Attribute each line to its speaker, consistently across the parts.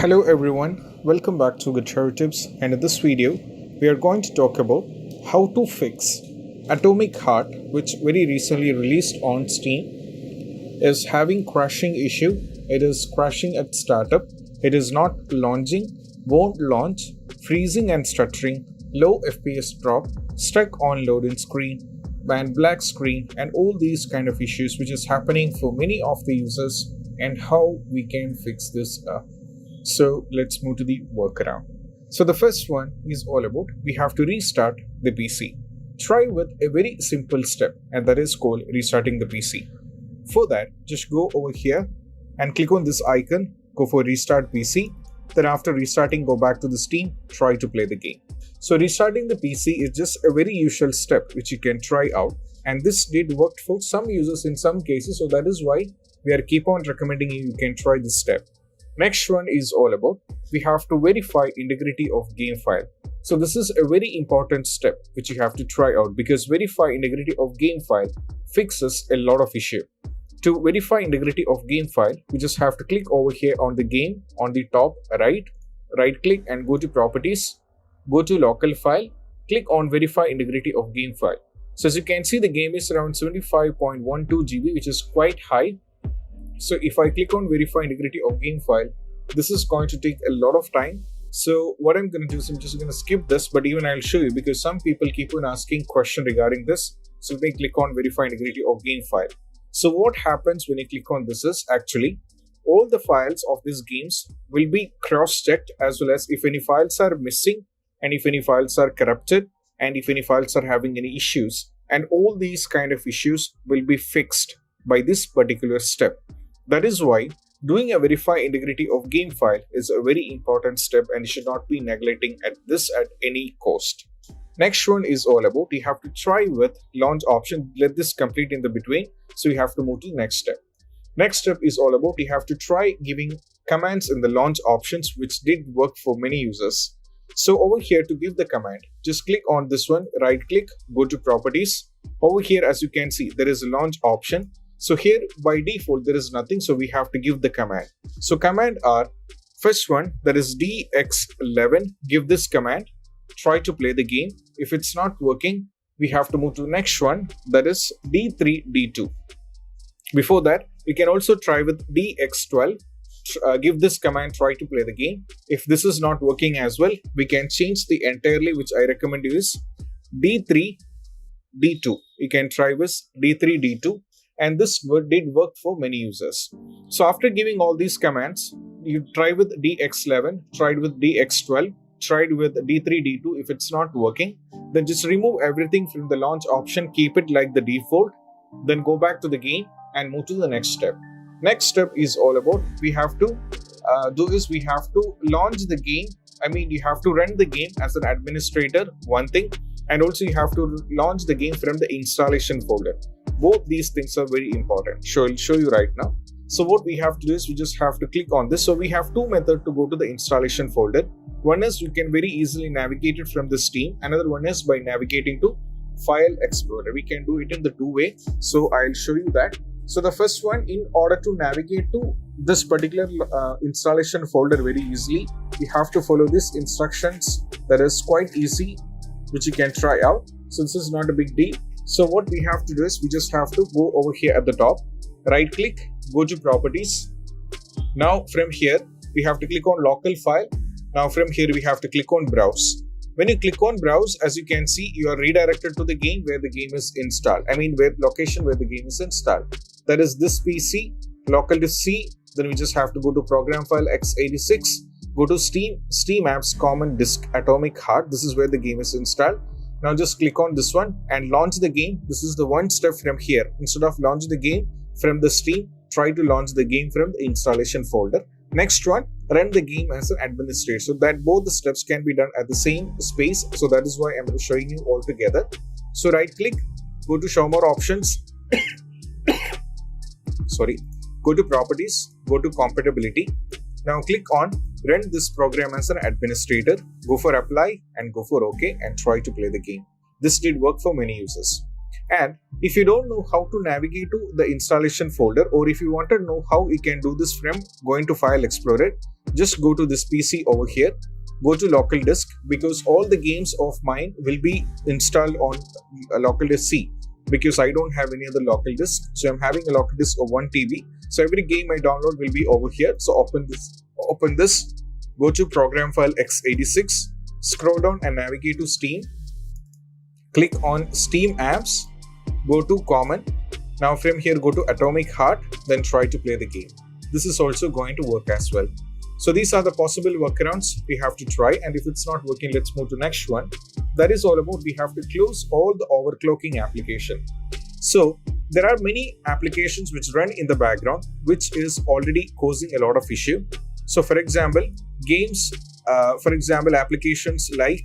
Speaker 1: Hello everyone, welcome back to Guitar Tips, and in this video we are going to talk about how to fix Atomic Heart, which very recently released on Steam, is having crashing issue. It is crashing at startup, it is not launching, won't launch, freezing and stuttering, low FPS drop, stuck on loading screen, and black screen, and all these kind of issues which is happening for many of the users, and how we can fix this up. So let's move to the workaround. So the first one is all about we have to restart the PC. Try with a very simple step, and that is called restarting the PC. For that, just go over here and click on this icon, go for restart PC. Then after restarting, go back to the Steam, try to play the game. So restarting the PC is just a very usual step which you can try out, and this did work for some users in some cases, so that is why we are keep on recommending you can try this step. Next one is all about we have to verify integrity of game file. So this is a very important step which you have to try out, because verify integrity of game file fixes a lot of issue. To verify integrity of game file, we just have to click over here on the game on the top right click and go to properties, go to local file, click on verify integrity of game file. So as you can see, the game is around 75.12 GB, which is quite high. So if I click on verify integrity of game file, this is going to take a lot of time. So what I'm going to do is I'm just going to skip this, but even I'll show you, because some people keep on asking question regarding this. So they click on verify integrity of game file. So what happens when you click on this is actually all the files of these games will be cross-checked, as well as if any files are missing, and if any files are corrupted, and if any files are having any issues, and all these kind of issues will be fixed by this particular step. That is why doing a verify integrity of game file is a very important step, and you should not be neglecting at any cost. Next one is all about you have to try with launch option. Let this complete in the between, so you have to move to the next step. Next step is all about you have to try giving commands in the launch options, which did work for many users. So over here, to give the command, just click on this one, right click, go to properties. Over here, as you can see, there is a launch option. So here by default there is nothing, so we have to give the command. So command are first one, that is DX11. Give this command, try to play the game. If it's not working, we have to move to the next one, that is D3D2. Before that, we can also try with DX12. Give this command, try to play the game. If this is not working as well, we can change the entirely, which I recommend you is D3D2. You can try with D3D2. And this did work for many users. So after giving all these commands, you try with DX11, tried with DX12, tried with D3D2. If it's not working, then just remove everything from the launch option, keep it like the default, then go back to the game and move to the next step. Next step is all about we have to we have to launch the game. You have to run the game as an administrator, one thing, and also you have to launch the game from the installation folder. Both these things are very important. So I'll show you right now. So what we have to do is we just have to click on this. So we have two methods to go to the installation folder. One is you can very easily navigate it from the Steam. Another one is by navigating to File Explorer. We can do it in the two way. So I'll show you that. So the first one, in order to navigate to this particular installation folder very easily, we have to follow these instructions. That is quite easy, which you can try out. So this is not a big deal. So what we have to do is we just have to go over here at the top, right click, go to properties. Now from here, we have to click on local file. Now from here, we have to click on browse. When you click on browse, as you can see, you are redirected to the game where the game is installed. Where location where the game is installed. That is this PC, local to C. Then we just have to go to program file x86, go to Steam apps, common disk, Atomic Heart. This is where the game is installed. Now just click on this one and launch the game. This is the one step from here. Instead of launch the game from the Steam, try to launch the game from the installation folder. Next one, run the game as an administrator, so that both the steps can be done at the same space. So that is why I'm showing you all together. So right click, go to show more options. Go to properties, go to compatibility. Now click on run this program as an administrator, go for apply and go for OK and try to play the game. This did work for many users. And if you don't know how to navigate to the installation folder, or if you want to know how you can do this from going to File Explorer, just go to this PC over here, go to local disk, because all the games of mine will be installed on a local disk C, because I don't have any other local disk. So I'm having a local disk of 1 TB. So every game I download will be over here. So open this, go to program file x86, scroll down and navigate to Steam. Click on Steam apps, go to common. Now from here go to Atomic Heart, then try to play the game. This is also going to work as well. So these are the possible workarounds we have to try, and if it's not working, let's move to next one. That is all about we have to close all the overclocking application. So there are many applications which run in the background which is already causing a lot of issue. So for example, games, applications like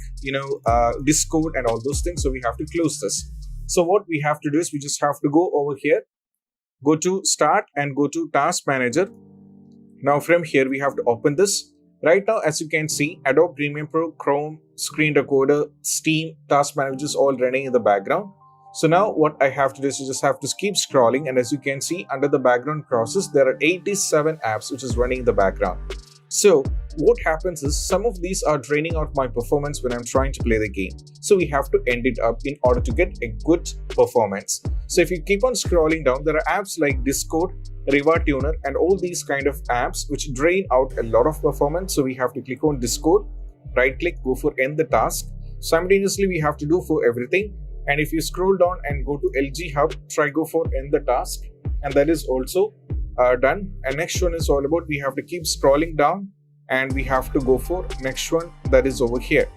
Speaker 1: Discord and all those things. So we have to close this. So what we have to do is we just have to go over here, go to Start and go to Task Manager. Now from here we have to open this. Right now, as you can see, Adobe Premiere Pro, Chrome, Screen Recorder, Steam, Task Manager is all running in the background. So now what I have to do is you just have to keep scrolling, and as you can see under the background process, there are 87 apps which is running in the background. So what happens is some of these are draining out my performance when I'm trying to play the game. So we have to end it up in order to get a good performance. So if you keep on scrolling down, there are apps like Discord, Riva Tuner and all these kind of apps which drain out a lot of performance. So we have to click on Discord, right click, go for end the task. Simultaneously we have to do for everything. And if you scroll down and go to LG Hub, try go for end the task, and that is also done. And next one is all about we have to keep scrolling down and we have to go for next one, that is over here.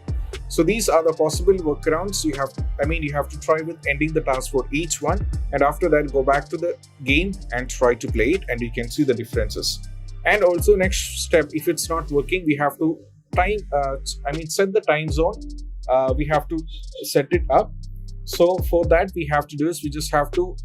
Speaker 1: So these are the possible workarounds you have to try with ending the task for each one, and after that go back to the game and try to play it, and you can see the differences. And also next step, if it's not working, we have to set the time zone. We have to set it up. So for that we have to do is we just have to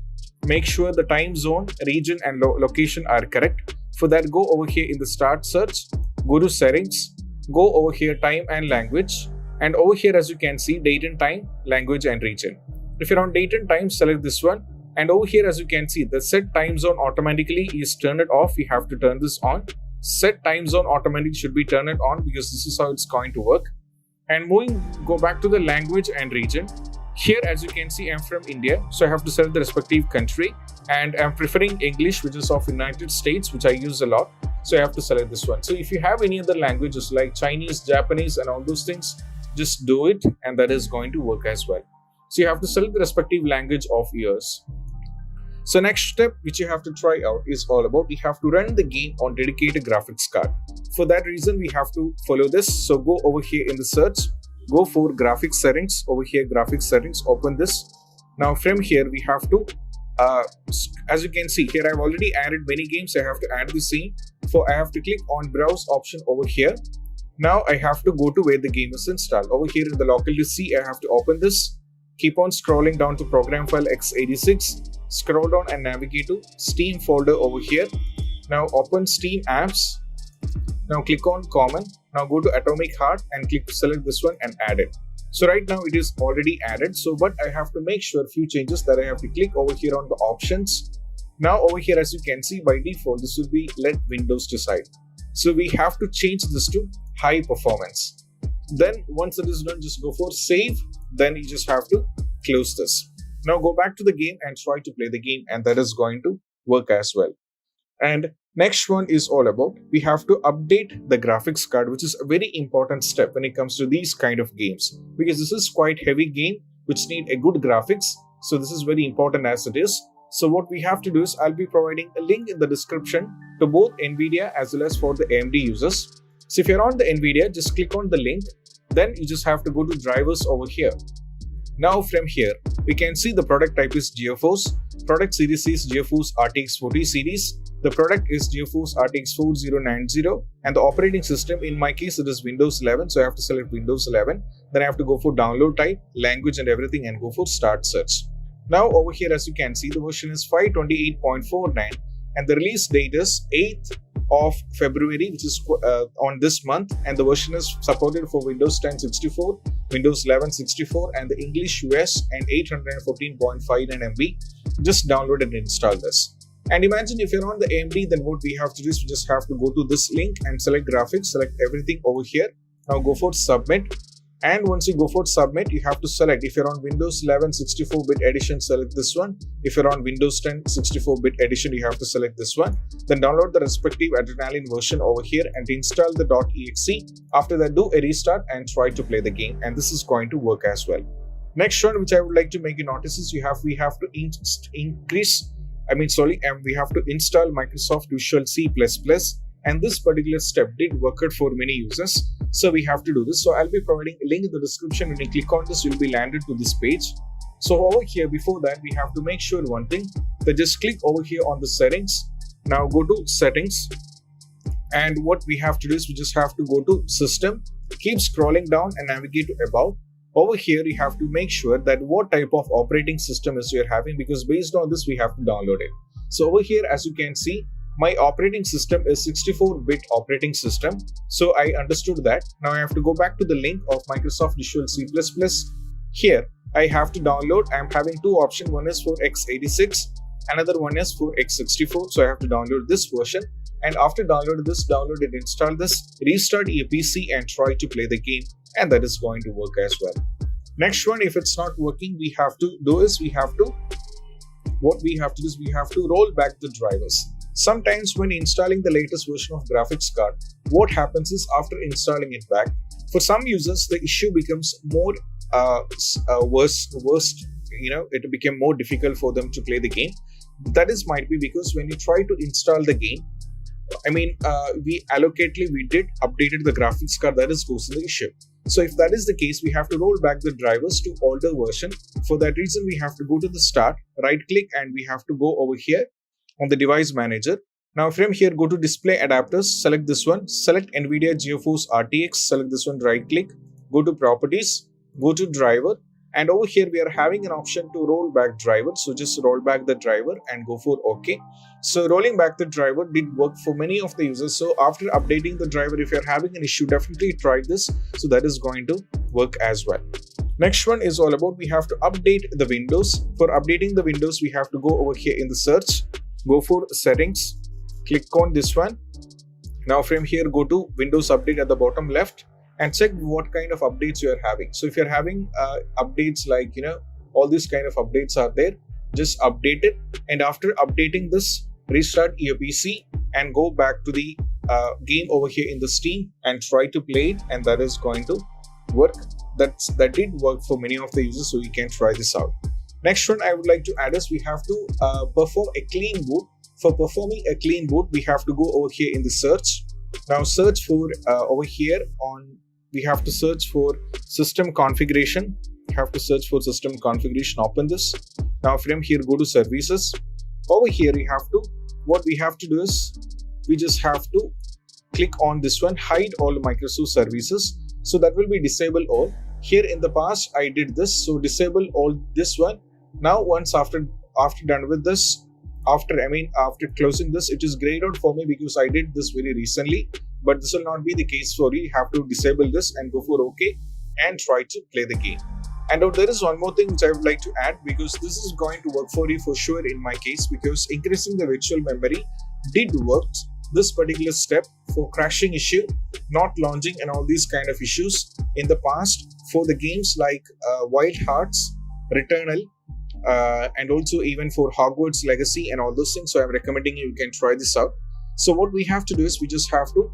Speaker 1: make sure the time zone, region and location are correct. For that, go over here in the start search, go to settings, go over here time and language, and over here as you can see date and time, language and region. If you're on date and time, select this one, and over here as you can see the set time zone automatically is turned it off. We have to turn this on. Set time zone automatically should be turned it on, because this is how it's going to work. And go back to the language and region. Here as you can see I'm from India, so I have to select the respective country, and I'm preferring English, which is of United States, which I use a lot, so I have to select this one. So if you have any other languages like Chinese, Japanese and all those things, just do it, and that is going to work as well. So you have to select the respective language of yours. So next step which you have to try out is all about we have to run the game on dedicated graphics card. For that reason we have to follow this. So go over here in the search, go for graphics settings, over here graphics settings, open this. Now from here we have to as you can see here I've already added many games. I have to add the same. So I have to click on browse option over here. Now I have to go to where the game is installed. Over here in the local disk C, I have to open this, keep on scrolling down to program file x86, scroll down and navigate to Steam folder over here. Now open Steam apps. Now click on common. Now go to Atomic Heart and select this one and add it. So right now it is already added. So but I have to make sure a few changes that I have to click over here on the options. Now over here as you can see by default this will be let Windows decide. So we have to change this to high performance. Then once it is done, just go for save. Then you just have to close this. Now go back to the game and try to play the game, and that is going to work as well. And next one is all about we have to update the graphics card, which is a very important step when it comes to these kind of games, because this is quite heavy game which need a good graphics. So this is very important as it is. So what we have to do is I'll be providing a link in the description to both NVIDIA as well as for the AMD users. So if you're on the NVIDIA, just click on the link. Then you just have to go to drivers over here. Now from here, we can see the product type is GeForce. Product series is GeForce RTX 40 series. The product is GeForce RTX 4090, and the operating system, in my case, it is Windows 11. So I have to select Windows 11. Then I have to go for download type, language and everything, and go for start search. Now over here as you can see the version is 528.49 and the release date is 8th of February, which is on this month, and the version is supported for Windows 10 64, Windows 11 64 and the English US and 814.59 MB. Just download and install this. And imagine if you're on the AMD, then what we have to do is we just have to go to this link and select graphics, select everything over here. Now go for submit. And once you go for submit, you have to select, if you're on Windows 11 64-bit edition, select this one. If you're on Windows 10 64-bit edition, you have to select this one. Then download the respective Adrenaline version over here and install the .exe. After that, do a restart and try to play the game, and this is going to work as well. Next one, which I would like to make you notice, is we have to we have to install Microsoft Visual C++. And this particular step did work out for many users, so we have to do this. So I'll be providing a link in the description. When you click on this, you'll be landed to this page. So over here, before that, we have to make sure one thing, that just click over here on the settings. Now go to settings, and what we have to do is we just have to go to system, keep scrolling down and navigate to about. Over here, you have to make sure that what type of operating system is you're having, because based on this, we have to download it. So over here, as you can see, my operating system is 64-bit operating system. So I understood that. Now I have to go back to the link of Microsoft Visual C++. Here, I have to download. I'm having two options. One is for x86, another one is for x64. So I have to download this version. And after download this, download and install this, restart your PC and try to play the game. And that is going to work as well. Next one, if it's not working, we have to roll back the drivers. Sometimes when installing the latest version of graphics card, what happens is after installing it back, for some users the issue becomes more worse. It became more difficult for them to play the game. That is might be because when you try to install the game, we did updated the graphics card, that is causing the issue. So if that is the case, we have to roll back the drivers to older version. For that reason, we have to go to the start, right click, and we have to go over here on the device manager. Now from here, go to display adapters, select this one, select NVIDIA GeForce RTX, select this one, right click, go to properties, go to driver, and over here we are having an option to roll back driver. So just roll back the driver and go for OK. So rolling back the driver did work for many of the users. So after updating the driver, if you're having an issue, definitely try this. So that is going to work as well. Next one is all about we have to update the Windows. For updating the Windows, we have to go over here in the search, go for settings, click on this one. Now from here, go to Windows Update at the bottom left and check what kind of updates you are having. So if you're having updates like, all these kind of updates are there, just update it. And after updating this, restart your PC and go back to the game over here in the Steam and try to play it, and that is going to work. That did work for many of the users, so you can try this out. Next one I would like to add is we have to perform a clean boot. For performing a clean boot, we have to go over here in the search. Now search for we have to search for system configuration. Open this. Now from here, go to services. Over here, what we have to do is we just have to click on this one, hide all Microsoft services. So that will be disable all. Here in the past, I did this. So disable all this one. Now once after done with this, after closing this, it is grayed out for me because I did this very recently. But this will not be the case for you. You have to disable this and go for OK and try to play the game. And now there is one more thing which I would like to add, because this is going to work for you for sure in my case, because increasing the virtual memory did work. This particular step for crashing issue, not launching and all these kind of issues in the past for the games like Wild Hearts, Returnal, and also even for Hogwarts Legacy and all those things. So I'm recommending you can try this out. So what we have to do is we just have to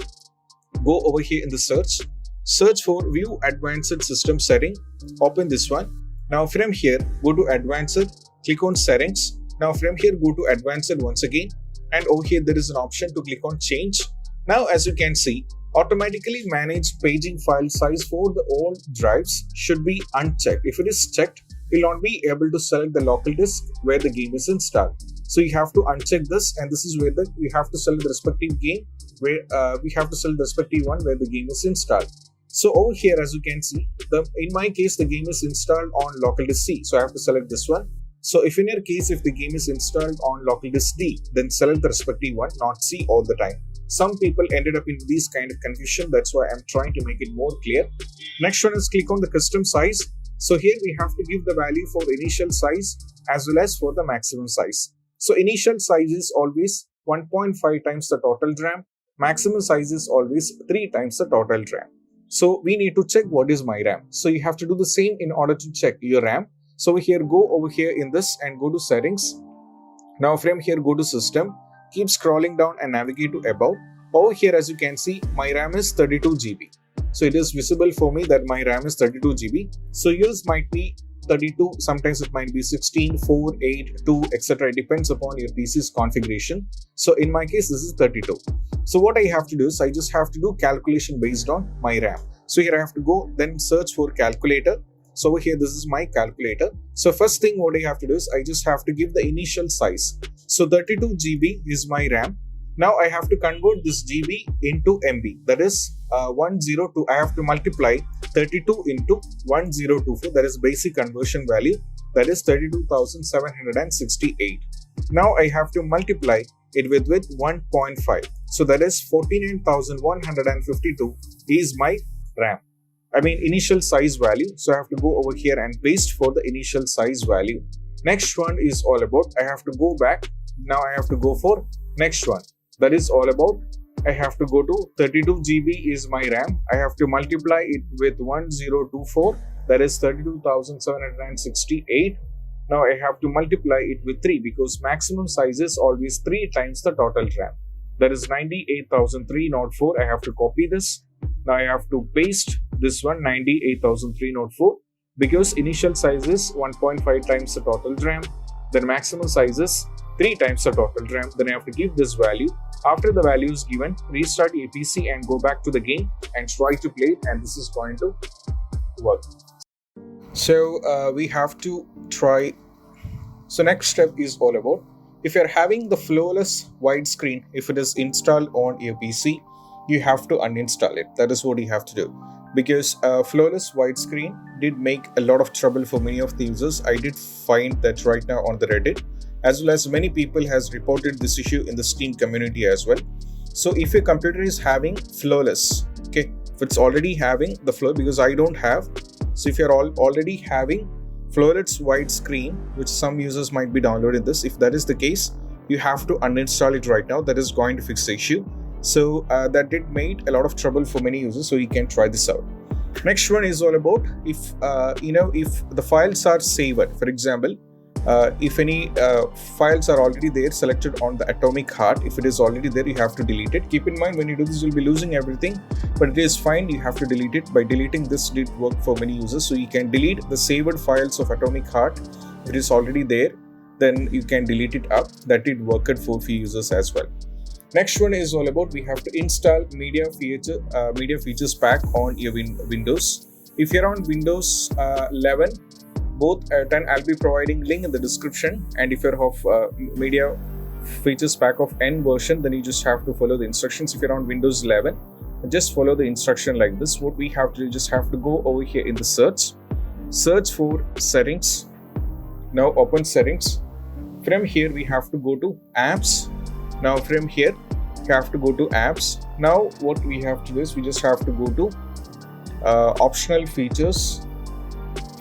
Speaker 1: go over here in the search for View Advanced System Setting, open this one. Now from here, go to Advanced, click on Settings. Now from here, go to Advanced once again, and over here there is an option to click on Change. Now as you can see, automatically manage paging file size for the all drives should be unchecked. If it is checked, you'll not be able to select the local disk where the game is installed. So you have to uncheck this, and this is where you have to select the respective game where we have to select the respective one where the game is installed. So over here, as you can see, in my case, the game is installed on local disk C. So I have to select this one. So if in your case, if the game is installed on local disk D, then select the respective one, not C all the time. Some people ended up in this kind of confusion. That's why I'm trying to make it more clear. Next one is click on the custom size. So here we have to give the value for initial size as well as for the maximum size. So initial size is always 1.5 times the total RAM. Maximum size is always 3 times the total RAM. So we need to check what is my RAM. So you have to do the same in order to check your RAM. So here, go over here in this and go to settings. Now from here, go to system, keep scrolling down and navigate to about. Over here, as you can see, my RAM is 32 GB. So it is visible for me that my RAM is 32 GB. So yours might be 32, sometimes it might be 16, 4, 8, 2, etc. It depends upon your PC's configuration. So in my case, this is 32. So what I have to do is I just have to do calculation based on my RAM. So here I have to go, then search for calculator. So over here, this is my calculator. So first thing what I have to do is I just have to give the initial size. So 32 GB is my RAM. Now I have to convert this GB into MB. That is 102. I have to multiply 32 into 1024. That is basic conversion value. That is 32,768. Now I have to multiply it with 1.5. So that is 49,152 is my RAM. I mean initial size value. So I have to go over here and paste for the initial size value. Next one is all about, I have to go back. Now I have to go for next one. That is all about, I have to go to 32 GB is my RAM. I have to multiply it with 1024. That is 32,768. Now I have to multiply it with 3 because maximum size is always 3 times the total RAM. That is 98,304. I have to copy this. Now I have to paste this one, 98,304, because initial size is 1.5 times the total RAM. Then maximum size is 3 times the total RAM. Then I have to give this value. After the value is given, restart your PC and go back to the game and try to play it, and this is going to work. So we have to try. So next step is all about, if you're having the flawless widescreen, if it is installed on your PC, you have to uninstall it. That is what you have to do, because flawless widescreen did make a lot of trouble for many of the users. I did find that right now on the Reddit, as well as many people has reported this issue in the Steam community as well. So if your computer is having flawless, okay, if it's already having the flow, because I don't have, so if you're already having flawless widescreen, which some users might be downloading this, if that is the case, you have to uninstall it right now. That is going to fix the issue. So that did make a lot of trouble for many users, so you can try this out. Next one is all about, if if the files are saved, for example, if any files are already there selected on the atomic heart, if it is already there, you have to delete it. Keep in mind, when you do this, you'll be losing everything, but it is fine. You have to delete it. By deleting this did work for many users, so you can delete the saved files of atomic heart. If it is already there, then you can delete it up. That did work for few users as well. Next one is all about, we have to install media features pack on your Windows. If you're on Windows 11, both 10, I'll be providing link in the description. And if you're of media features pack of N version, then you just have to follow the instructions. If you're on Windows 11, just follow the instruction like this. What we have to do, just have to go over here in the search for settings. Now open settings. From here we have to go to apps. Now from here you have to go to apps. Now what we have to do is we just have to go to optional features.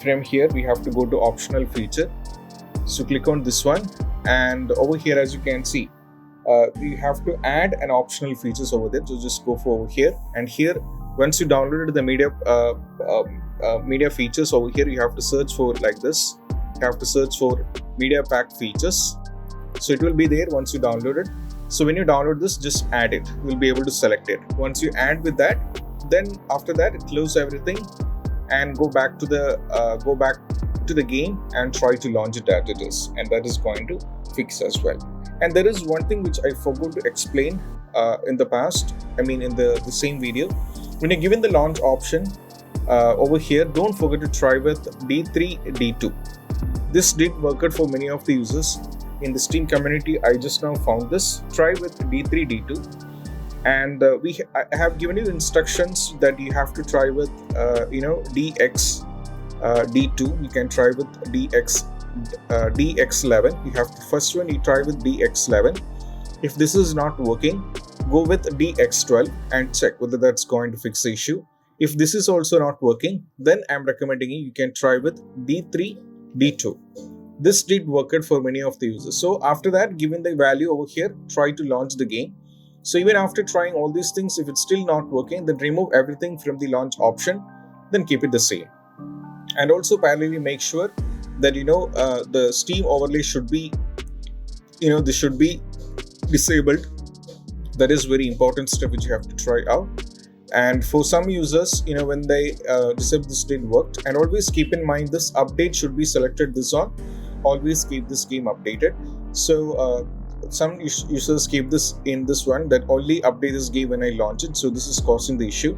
Speaker 1: From here we have to go to optional feature. So click on this one, and over here, as you can see, you have to add an optional features over there. So just go for over here, and here once you downloaded the media features over here, you have to search for like this. You have to search for media pack features. So it will be there once you download it. So when you download this, just add it. You'll be able to select it. Once you add with that, then after that, close everything and go back to the game and try to launch it as it is, and that is going to fix as well. And there is one thing which I forgot to explain in the past. I mean, in the same video, when you're given the launch option over here, don't forget to try with D3, D2. This did work out for many of the users in the Steam community. I just now found this. Try with D3, D2, and I have given you instructions that you have to try with DX, D2. You can try with DX11. You have to, first one you try with DX11. If this is not working, go with DX12 and check whether that's going to fix the issue. If this is also not working, then I'm recommending you can try with D3, D2. This did work out for many of the users. So after that, given the value over here, try to launch the game. So even after trying all these things, if it's still not working, then remove everything from the launch option, then keep it the same. And also parallelly make sure that the Steam overlay should be this should be disabled. That is very important step which you have to try out. And for some users, when they disable this didn't work. And always keep in mind this update should be selected this on. Always keep this game updated. So some users keep this in this one, that only update this game when I launch it. So this is causing the issue.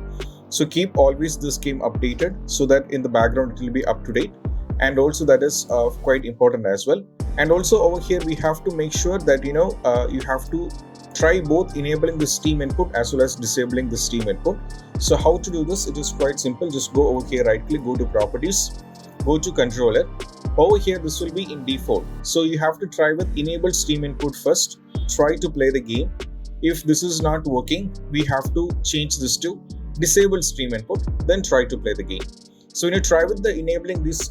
Speaker 1: So keep always this game updated so that in the background it will be up to date. And also that is quite important as well. And also over here we have to make sure that you have to try both enabling the Steam input as well as disabling the Steam input. So how to do this? It is quite simple. Just go over here, right click, go to properties, go to controller. Over here this will be in default. So you have to try with enable Steam input first. Try to play the game. If this is not working, we have to change this to disable Steam input, then try to play the game. So when you try with the enabling this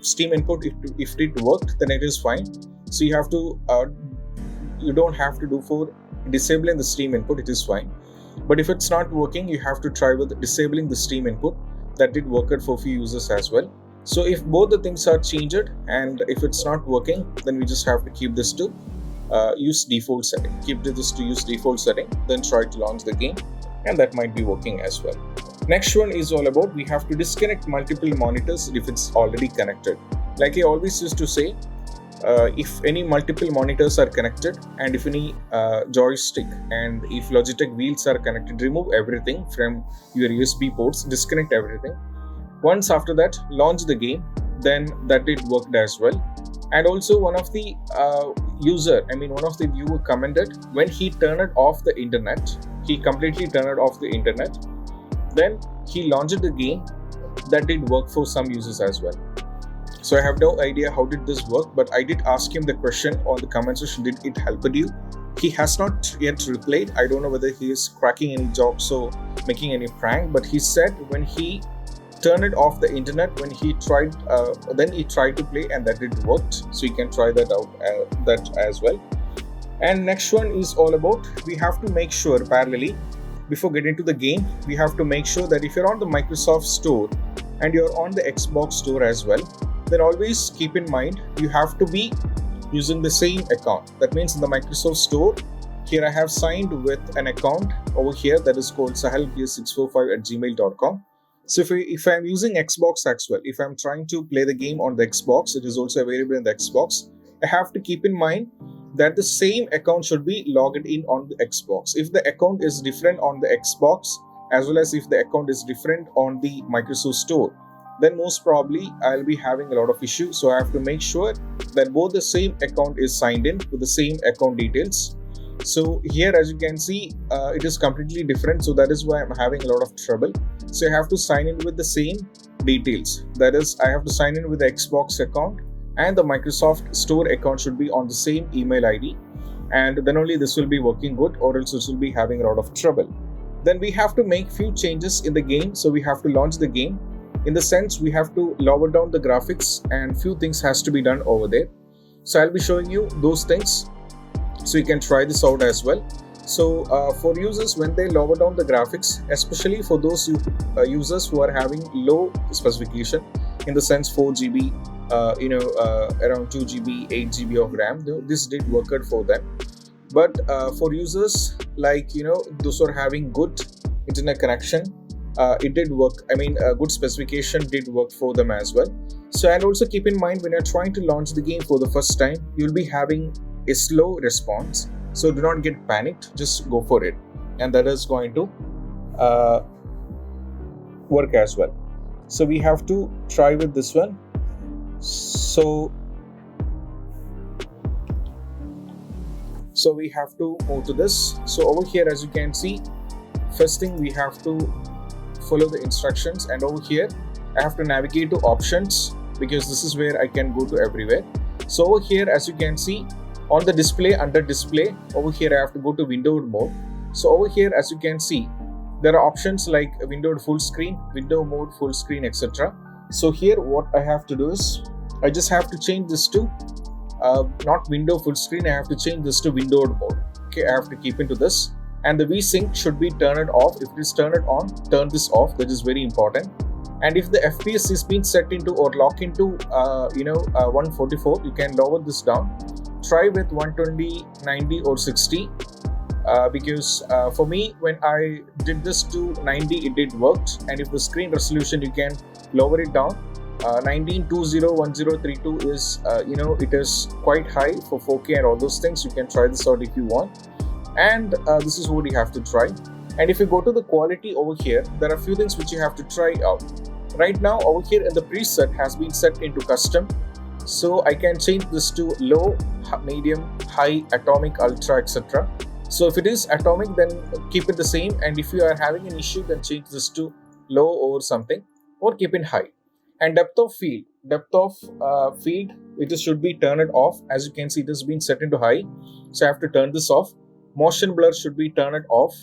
Speaker 1: Steam input, if it worked, then it is fine. So you have to you don't have to do for disabling the Steam input, it is fine. But if it's not working, you have to try with disabling the Steam input. That did work out for few users as well. So if both the things are changed and if it's not working, then we just have to keep this to use default setting. Keep this to use default setting, then try to launch the game, and that might be working as well. Next one is all about we have to disconnect multiple monitors if it's already connected. Like I always used to say, if any multiple monitors are connected and if any joystick and if Logitech wheels are connected, remove everything from your USB ports, disconnect everything. Once after that, launch the game, then that it worked as well. And also one of the viewer commented, when he turned off the internet, he completely turned off the internet, then he launched the game. That did work for some users as well. So I have no idea how did this work, but I did ask him the question on the comment section, did it help you? He has not yet replied. I don't know whether he is cracking any jokes or making any prank, but he said when he turned off the internet, when he tried, then he tried to play and that it worked. So you can try that out that as well. And next one is all about we have to make sure parallelly before getting to the game, we have to make sure that if you're on the Microsoft Store and you're on the Xbox Store as well, then always keep in mind you have to be using the same account. That means in the Microsoft Store, here I have signed with an account over here that is called sahalgear645@gmail.com. So if I'm using Xbox as well, if I'm trying to play the game on the Xbox, it is also available in the Xbox. I have to keep in mind that the same account should be logged in on the Xbox. If the account is different on the Xbox, as well as if the account is different on the Microsoft Store, then most probably I'll be having a lot of issues. So I have to make sure that both the same account is signed in with the same account details. So here, as you can see, it is completely different. So that is why I'm having a lot of trouble. So I have to sign in with the same details. That is, I have to sign in with the Xbox account, and the Microsoft Store account should be on the same email ID. And then only this will be working good, or else this will be having a lot of trouble. Then we have to make few changes in the game. So we have to launch the game. In the sense, we have to lower down the graphics and few things has to be done over there. So I'll be showing you those things, so you can try this out as well. So for users, when they lower down the graphics, especially for those users who are having low specification, in the sense 4 GB, around 2 GB, 8 GB of RAM, this did work out for them. But for users like those who are having good internet connection, it did work. I mean, a good specification did work for them as well. So, and also keep in mind, when you're trying to launch the game for the first time, you'll be having a slow response. So do not get panicked, just go for it. And that is going to work as well. So we have to try with this one. So we have to move to this. So over here, as you can see, first thing we have to follow the instructions, and over here I have to navigate to options, because this is where I can go to everywhere. So over here, as you can see, on the display, under display, over here I have to go to windowed mode. So over here, as you can see, there are options like windowed full screen, window mode, full screen, etc. So here what I have to do is I just have to change this to not window full screen. I have to change this to windowed mode. Okay, I have to keep into this, and the VSync should be turned off. If it is turned on, turn this off. That is very important. And if the FPS is being set into or lock into 144, you can lower this down. Try with 120, 90 or 60. Because for me, when I did this to 90, it did work. And if the screen resolution, you can lower it down. 19201032 is it is quite high for 4K and all those things. You can try this out if you want. And this is what you have to try. And if you go to the quality over here, there are a few things which you have to try out. Right now over here in the preset has been set into custom, so I can change this to low, medium, high, atomic, ultra, etc. So if it is atomic, then keep it the same, and if you are having an issue, then change this to low or something, or keep it high. And depth of field, it should be turned off. As you can see, it has been set into high, so I have to turn this off. Motion blur should be turned off.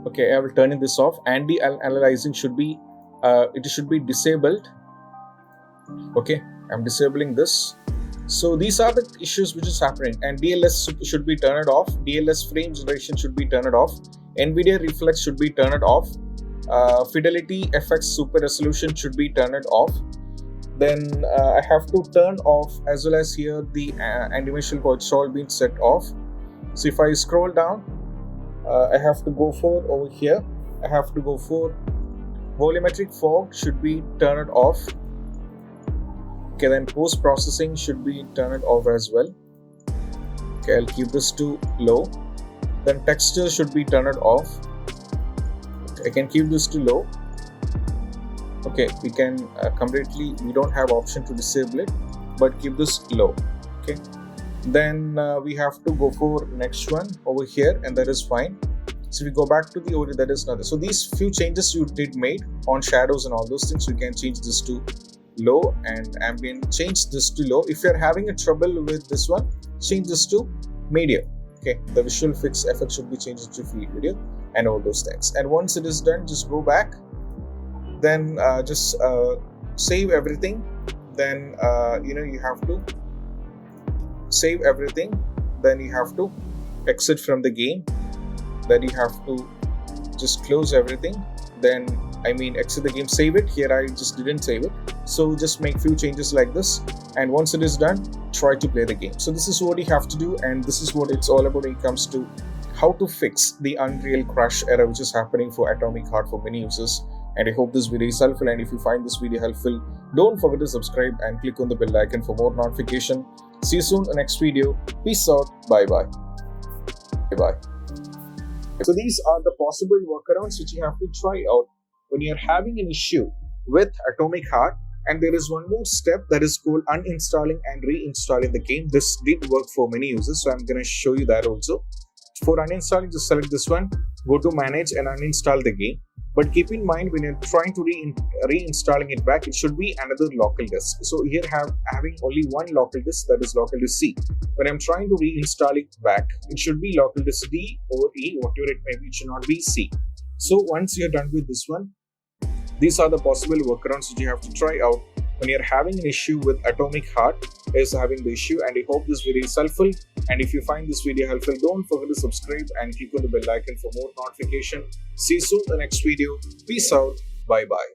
Speaker 1: Okay, I will turn this off. Anti-aliasing should be it should be disabled. Okay, I'm disabling this. So these are the issues which is happening. And DLS should be turned off. DLS frame generation should be turned off. NVIDIA reflex should be turned off. Fidelity FX super resolution should be turned off. Then I have to turn off as well as here the animation code all been set off. So if I scroll down, I have to go for over here. I have to go for volumetric fog should be turned off. Okay, then post processing should be turned off as well. Okay, I'll keep this to low. Then texture should be turned off. I can keep this to low. Okay, we can we don't have option to disable it, but keep this low. Okay, then we have to go for next one over here, and that is fine. So we go back to the order, that is nothing. So these few changes you did made on shadows and all those things, you can change this to low, and ambient, change this to low. If you're having a trouble with this one, change this to medium. Okay, the visual fix effect should be changed to field video and all those things. And once it is done, just go back, then just save everything. Then you have to save everything. Then you have to exit from the game. Then you have to just close everything. Then exit the game, save it. Here I just didn't save it, so just make few changes like this, and once it is done, try to play the game. So this is what you have to do, and this is what it's all about when it comes to how to fix the Unreal crash error which is happening for Atomic Heart for many users. And I hope this video is helpful, and if you find this video helpful, don't forget to subscribe and click on the bell icon for more notification. See you soon in the next video. Peace out. Bye bye. So these are the possible workarounds which you have to try out when you are having an issue with Atomic Heart. And there is one more step that is called uninstalling and reinstalling the game. This did work for many users, so I'm going to show you that also. For uninstalling, just select this one, go to manage and uninstall the game. But keep in mind, when you're trying to reinstalling it back, it should be another local disk. So here having only one local disk, that is local disk C. When I'm trying to reinstall it back, it should be local disk D or E, whatever it may be. It should not be C. So once you're done with this one, these are the possible workarounds that you have to try out when you're having an issue with Atomic Heart is having the issue. And I hope this video is helpful. And if you find this video helpful, don't forget to subscribe and click on the bell icon for more notification. See you soon in the next video. Peace out. Bye bye.